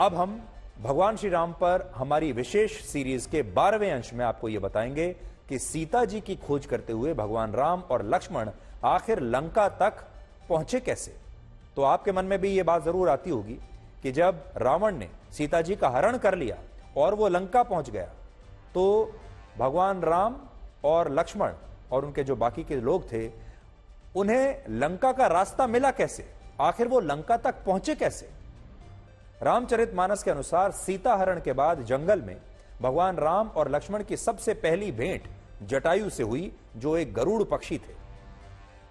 अब हम भगवान श्री राम पर हमारी विशेष सीरीज के 12वें अंश में आपको यह बताएंगे कि सीता जी की खोज करते हुए भगवान राम और लक्ष्मण आखिर लंका तक पहुंचे कैसे। तो आपके मन में भी यह बात जरूर आती होगी कि जब रावण ने सीता जी का हरण कर लिया और वो लंका पहुंच गया तो भगवान राम और लक्ष्मण और उनके जो बाकी के लोग थे उन्हें लंका का रास्ता मिला कैसे, आखिर वो लंका तक पहुंचे कैसे। रामचरितमानस के अनुसार सीता हरण के बाद जंगल में भगवान राम और लक्ष्मण की सबसे पहली भेंट जटायु से हुई, जो एक गरुड़ पक्षी थे।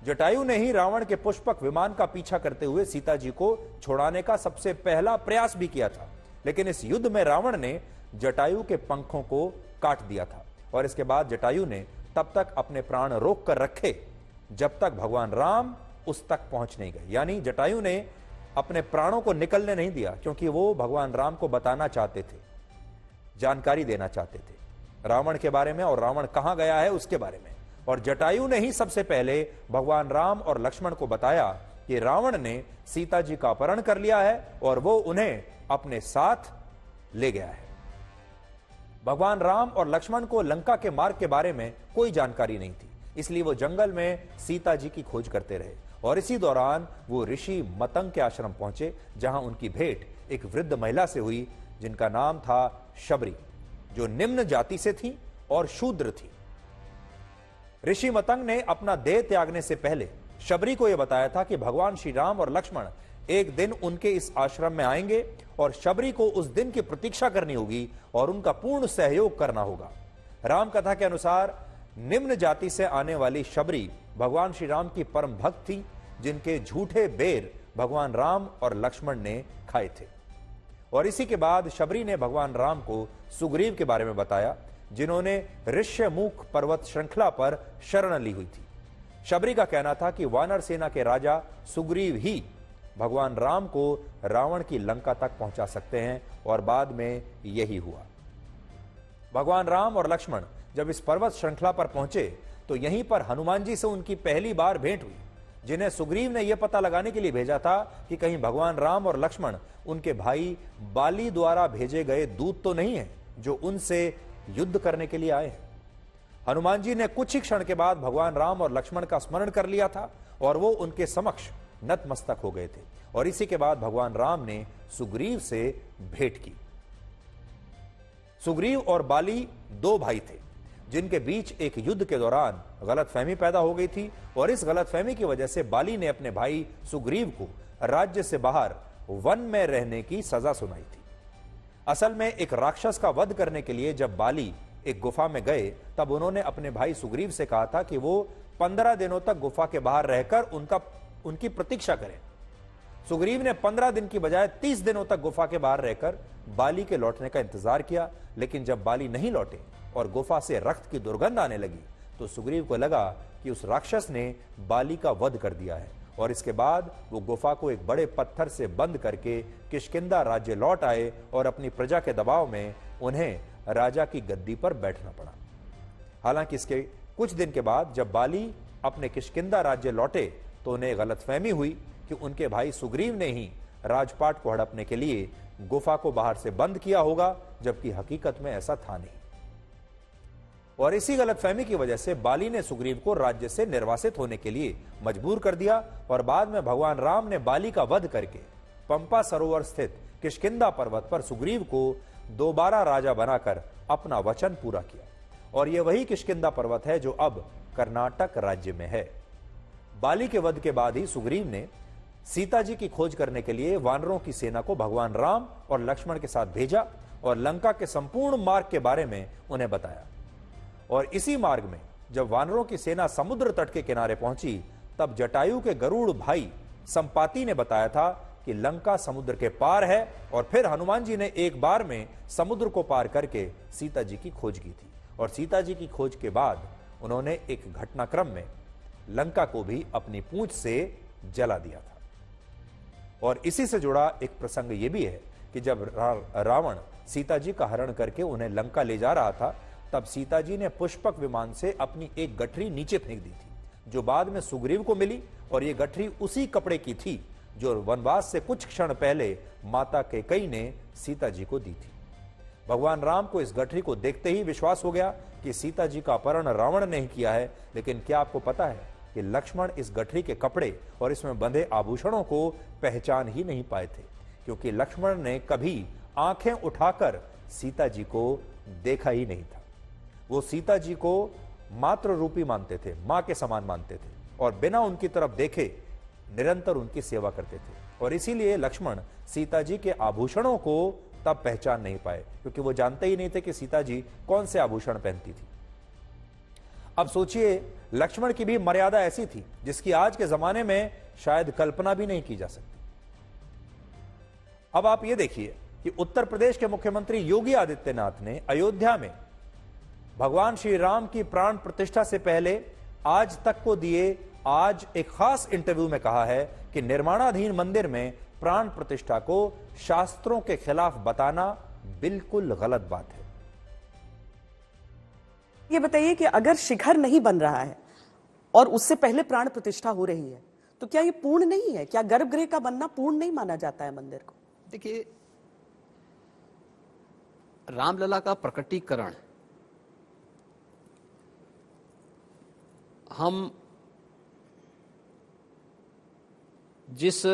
जटायु ने ही रावण के पुष्पक विमान का पीछा करते हुए सीता जी को छुड़ाने का सबसे पहला प्रयास भी किया था, लेकिन इस युद्ध में रावण ने जटायु के पंखों को काट दिया था और इसके बाद जटायु ने तब तक अपने प्राण रोक कर रखे जब तक भगवान राम उस तक पहुंच नहीं गए। यानी जटायु ने अपने प्राणों को निकलने नहीं दिया, क्योंकि वो भगवान राम को बताना चाहते थे, जानकारी देना चाहते थे रावण के बारे में और रावण कहां गया है उसके बारे में। और जटायु ने ही सबसे पहले भगवान राम और लक्ष्मण को बताया कि रावण ने सीता जी का अपहरण कर लिया है और वो उन्हें अपने साथ ले गया है। भगवान राम और लक्ष्मण को लंका के मार्ग के बारे में कोई जानकारी नहीं थी, इसलिए वो जंगल में सीता जी की खोज करते रहे और इसी दौरान वो ऋषि मतंग के आश्रम पहुंचे, जहां उनकी भेंट एक वृद्ध महिला से हुई जिनका नाम था शबरी, जो निम्न जाति से थी और शूद्र थी। ऋषि मतंग ने अपना देह त्यागने से पहले शबरी को यह बताया था कि भगवान श्री राम और लक्ष्मण एक दिन उनके इस आश्रम में आएंगे और शबरी को उस दिन की प्रतीक्षा करनी होगी और उनका पूर्ण सहयोग करना होगा। राम कथा के अनुसार निम्न जाति से आने वाली शबरी भगवान श्री राम की परम भक्त थी, जिनके झूठे बेर भगवान राम और लक्ष्मण ने खाए थे। और इसी के बाद शबरी ने भगवान राम को सुग्रीव के बारे में बताया, जिन्होंने ऋष्यमुख पर्वत श्रृंखला पर शरण ली हुई थी। शबरी का कहना था कि वानर सेना के राजा सुग्रीव ही भगवान राम को रावण की लंका तक पहुंचा सकते हैं और बाद में यही हुआ। भगवान राम और लक्ष्मण जब इस पर्वत श्रृंखला पर पहुंचे तो यहीं पर हनुमान जी से उनकी पहली बार भेंट हुई, जिन्हें सुग्रीव ने यह पता लगाने के लिए भेजा था कि कहीं भगवान राम और लक्ष्मण उनके भाई बाली द्वारा भेजे गए दूत तो नहीं है जो उनसे युद्ध करने के लिए आए हैं। हनुमान जी ने कुछ ही क्षण के बाद भगवान राम और लक्ष्मण का स्मरण कर लिया था और वो उनके समक्ष नतमस्तक हो गए थे और इसी के बाद भगवान राम ने सुग्रीव से भेंट की। सुग्रीव और बाली दो भाई थे, जिनके बीच एक युद्ध के दौरान गलतफहमी पैदा हो गई थी और इस गलतफहमी की वजह से बाली ने अपने भाई सुग्रीव को राज्य से बाहर वन में रहने की सजा सुनाई थी। असल में एक राक्षस का वध करने के लिए जब बाली एक गुफा में गए तब उन्होंने अपने भाई सुग्रीव से कहा था कि वो 15 दिनों तक गुफा के बाहर रहकर उनकी प्रतीक्षा करें। सुग्रीव ने 15 दिन की बजाय 30 दिनों तक गुफा के बाहर रहकर बाली के लौटने का इंतजार किया, लेकिन जब बाली नहीं लौटे और गुफा से रक्त की दुर्गंध आने लगी तो सुग्रीव को लगा कि उस राक्षस ने बाली का वध कर दिया है और इसके बाद वो गुफा को एक बड़े पत्थर से बंद करके किष्किंधा राज्य लौट आए और अपनी प्रजा के दबाव में उन्हें राजा की गद्दी पर बैठना पड़ा। हालांकि इसके कुछ दिन के बाद जब बाली अपने किष्किंधा राज्य लौटे तो उन्हें गलतफहमी हुई कि उनके भाई सुग्रीव ने ही राजपाट को हड़पने के लिए गुफा को बाहर से बंद किया होगा, जबकि हकीकत में ऐसा था नहीं। और इसी गलतफहमी की वजह से बाली ने सुग्रीव को राज्य से निर्वासित होने के लिए मजबूर कर दिया और बाद में भगवान राम ने बाली का वध करके पंपा सरोवर स्थित किष्किंधा पर्वत पर सुग्रीव को दोबारा राजा बनाकर अपना वचन पूरा किया। और यह वही किष्किंधा पर्वत है जो अब कर्नाटक राज्य में है। बाली के वध के बाद ही सुग्रीव ने सीता जी की खोज करने के लिए वानरों की सेना को भगवान राम और लक्ष्मण के साथ भेजा और लंका के संपूर्ण मार्ग के बारे में उन्हें बताया। और इसी मार्ग में जब वानरों की सेना समुद्र तट के किनारे पहुंची तब जटायु के गरुड़ भाई संपाति ने बताया था कि लंका समुद्र के पार है और फिर हनुमान जी ने एक बार में समुद्र को पार करके सीता जी की खोज की थी और सीता जी की खोज के बाद उन्होंने एक घटनाक्रम में लंका को भी अपनी पूंछ से जला दिया था। और इसी से जुड़ा एक प्रसंग यह भी है कि जब रावण सीता जी का हरण करके उन्हें लंका ले जा रहा था तब सीता जी ने पुष्पक विमान से अपनी एक गठरी नीचे फेंक दी थी, जो बाद में सुग्रीव को मिली और यह गठरी उसी कपड़े की थी जो वनवास से कुछ क्षण पहले माता कैकेयी ने सीता जी को दी थी। भगवान राम को इस गठरी को देखते ही विश्वास हो गया कि सीता जी का अपहरण रावण ने ही किया है। लेकिन क्या आपको पता है कि लक्ष्मण इस गठरी के कपड़े और इसमें बंधे आभूषणों को पहचान ही नहीं पाए थे, क्योंकि लक्ष्मण ने कभी आंखें उठाकर सीता जी को देखा ही नहीं था। वो सीता जी को मातृ रूपी मानते थे, मां के समान मानते थे, और बिना उनकी तरफ देखे निरंतर उनकी सेवा करते थे। और इसीलिए लक्ष्मण सीता जी के आभूषणों को तब पहचान नहीं पाए, क्योंकि वो जानते ही नहीं थे कि सीता जी कौन से आभूषण पहनती थी। अब सोचिए, लक्ष्मण की भी मर्यादा ऐसी थी जिसकी आज के जमाने में शायद कल्पना भी नहीं की जा सकती। अब आप ये देखिए कि उत्तर प्रदेश के मुख्यमंत्री योगी आदित्यनाथ ने अयोध्या में भगवान श्री राम की प्राण प्रतिष्ठा से पहले आज तक को दिए आज एक खास इंटरव्यू में कहा है कि निर्माणाधीन मंदिर में प्राण प्रतिष्ठा को शास्त्रों के खिलाफ बताना बिल्कुल गलत बात है। ये बताइए कि अगर शिखर नहीं बन रहा है और उससे पहले प्राण प्रतिष्ठा हो रही है तो क्या ये पूर्ण नहीं है? क्या गर्भगृह का बनना पूर्ण नहीं माना जाता है मंदिर को? देखिए, रामलला का प्रकटीकरण हम जिस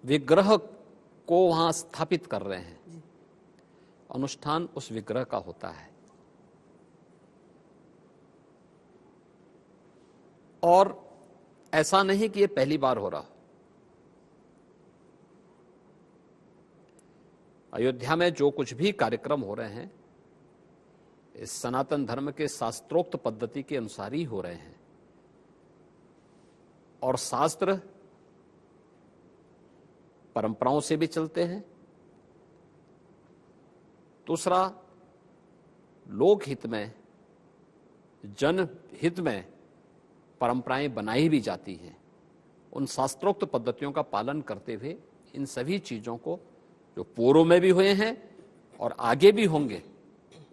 विग्रह को वहां स्थापित कर रहे हैं, अनुष्ठान उस विग्रह का होता है। और ऐसा नहीं कि ये पहली बार हो रहा। अयोध्या में जो कुछ भी कार्यक्रम हो रहे हैं, इस सनातन धर्म के शास्त्रोक्त पद्धति के अनुसार ही हो रहे हैं। और शास्त्र परंपराओं से भी चलते हैं। दूसरा, लोकहित में, जनहित में परंपराएं बनाई भी जाती हैं। उन शास्त्रोक्त पद्धतियों का पालन करते हुए इन सभी चीजों को जो पूर्व में भी हुए हैं और आगे भी होंगे,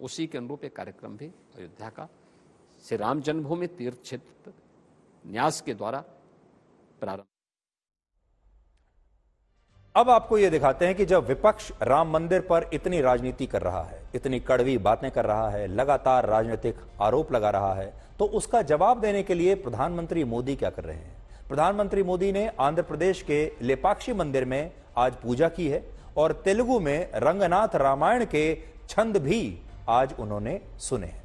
उसी के अनुरूप एक कार्यक्रम भी अयोध्या का श्री राम जन्मभूमि तीर्थ क्षेत्र न्यास के द्वारा प्रारंभ। अब आपको यह दिखाते हैं कि जब विपक्ष राम मंदिर पर इतनी राजनीति कर रहा है, इतनी कड़वी बातें कर रहा है, लगातार राजनीतिक आरोप लगा रहा है, तो उसका जवाब देने के लिए प्रधानमंत्री मोदी क्या कर रहे हैं? प्रधानमंत्री मोदी ने आंध्र प्रदेश के लेपाक्षी मंदिर में आज पूजा की है और तेलुगु में रंगनाथ रामायण के छंद भी आज उन्होंने सुने हैं।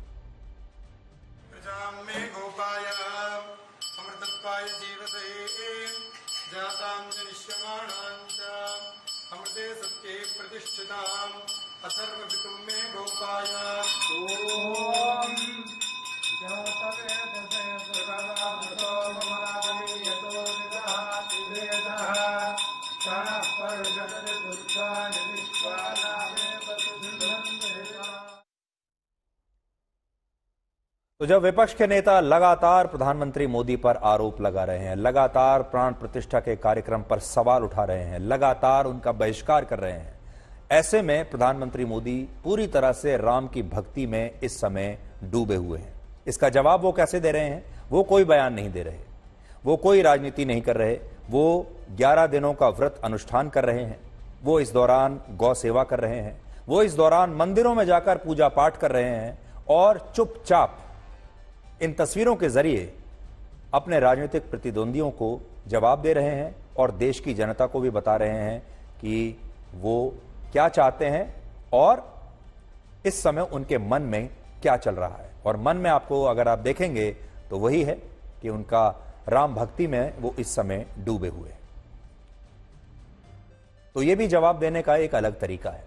तो जब विपक्ष के नेता लगातार प्रधानमंत्री मोदी पर आरोप लगा रहे हैं, लगातार प्राण प्रतिष्ठा के कार्यक्रम पर सवाल उठा रहे हैं, लगातार उनका बहिष्कार कर रहे हैं, ऐसे में प्रधानमंत्री मोदी पूरी तरह से राम की भक्ति में इस समय डूबे हुए हैं। इसका जवाब वो कैसे दे रहे हैं? वो कोई बयान नहीं दे रहे, वो कोई राजनीति नहीं कर रहे, वो 11 दिनों का व्रत अनुष्ठान कर रहे हैं, वो इस दौरान गौ सेवा कर रहे हैं, वो इस दौरान मंदिरों में जाकर पूजा पाठ कर रहे हैं और चुपचाप इन तस्वीरों के जरिए अपने राजनीतिक प्रतिद्वंदियों को जवाब दे रहे हैं और देश की जनता को भी बता रहे हैं कि वो क्या चाहते हैं और इस समय उनके मन में क्या चल रहा है। और मन में आपको अगर आप देखेंगे तो वही है कि उनका राम भक्ति में वो इस समय डूबे हुए हैं। तो ये भी जवाब देने का एक अलग तरीका है।